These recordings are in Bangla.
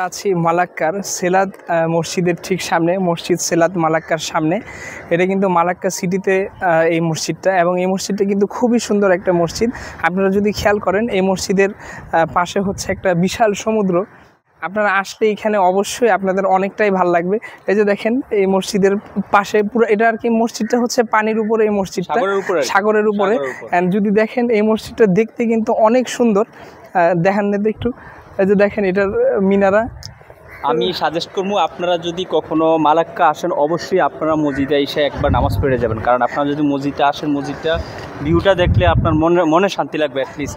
আছি মালাক্কার সেলাত মসজিদের ঠিক সামনে, মসজিদ সেলাত মালাক্কার সামনে। এটা কিন্তু মালাক্কা সিটিতে এই মসজিদটা, এবং এই মসজিদটা কিন্তু খুবই সুন্দর একটা মসজিদ। আপনারা যদি খেয়াল করেন এই মসজিদের পাশে হচ্ছে একটা বিশাল সমুদ্র। আপনারা আসলে এখানে অবশ্যই আপনাদের অনেকটাই ভালো লাগবে। এই যে দেখেন এই মসজিদের পাশে পুরো এটা আর কি, মসজিদটা হচ্ছে পানির উপরে, এই মসজিদটা সাগরের উপরে। অ্যান্ড যদি দেখেন এই মসজিদটা দেখতে কিন্তু অনেক সুন্দর। দেখেন না একটু, এই যে দেখেন এটার মিনারা। আমি সাজেস্ট করবো আপনারা যদি কখনো মালাক্কা আসেন অবশ্যই আপনারা মসজিদে এসে একবার নামাজ পড়ে যাবেন, কারণ আপনারা যদি মসজিদে আসেন মসজিদটা ভিউটা দেখলে আপনার মনে শান্তি লাগবে অ্যাটলিস্ট।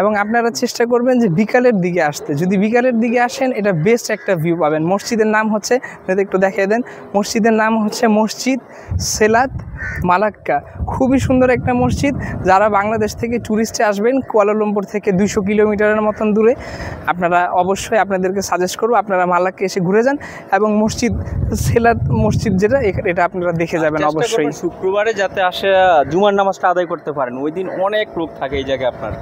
এবং আপনারা চেষ্টা করবেন যে বিকালের দিকে আসতে। যদি বিকালের দিকে আসেন এটা বেস্ট একটা ভিউ পাবেন। মসজিদের নাম হচ্ছে, যদি একটু দেখিয়ে দেন, মসজিদের নাম হচ্ছে মসজিদ সেলাত মালাক্কা। খুবই সুন্দর একটা মসজিদ। যারা বাংলাদেশ থেকে ট্যুরিস্টে আসবেন কুয়ালালামপুর থেকে 200 কিলোমিটারের মতন দূরে, আপনারা অবশ্যই আপনাদেরকে সাজেস্ট করবো আপনারা মালাক্কা এসে ঘুরে যান, এবং মসজিদ সেলাত মসজিদ যেটা এটা আপনারা দেখে যাবেন অবশ্যই। শুক্রবারে যাতে আসে জুমার নামাজটা আদায় করতে পারেন, ওই দিন অনেক লোক থাকে এই জায়গায় আপনার।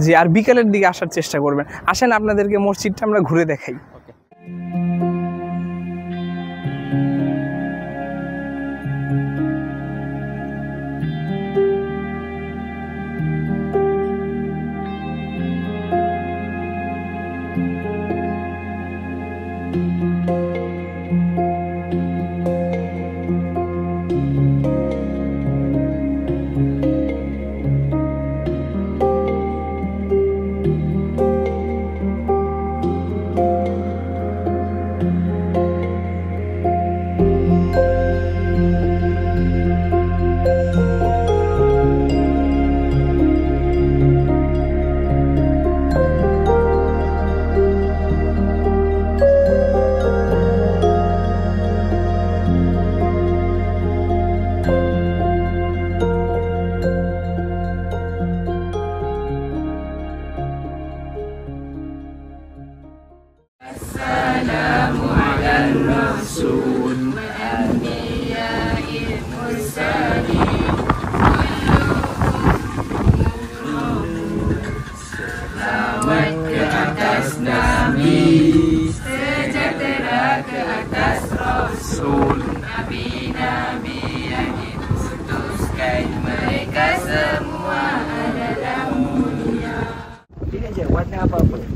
জি, আর বিকালের দিকে আসার চেষ্টা করবেন। আসেন আপনাদেরকে মসজিদটা আমরা ঘুরে দেখাই।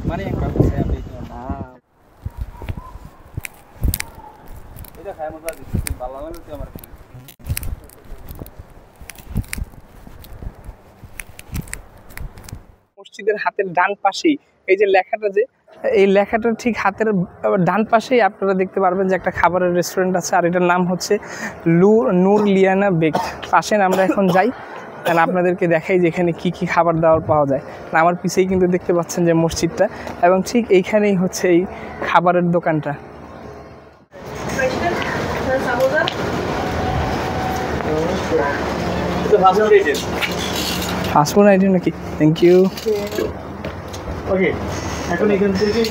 মানে yang bagus saya ambil itu. Itu kayak mau lagi balangan itu আমার মসজিদের হাতের ডান পাশেই এই যে লেখাটা, যে এই লেখাটার ঠিক হাতের ডান পাশেই আপনারা দেখতে পারবেন যে একটা খাবারের রেস্টুরেন্ট আছে, আর এটার নাম হচ্ছে নূর লিয়ানা বেক। আসেন আমরা এখন যাই, কারণ আপনাদেরকে দেখাই যে এখানে কী কী খাবার দাবার পাওয়া যায়। আমার পিছেই কিন্তু দেখতে পাচ্ছেন যে মসজিদটা, এবং ঠিক এইখানেই হচ্ছে এই খাবারের দোকানটা। ফাস্টফুড আইটেম নাকি? Thank you. ওকে, এখন এখান থেকে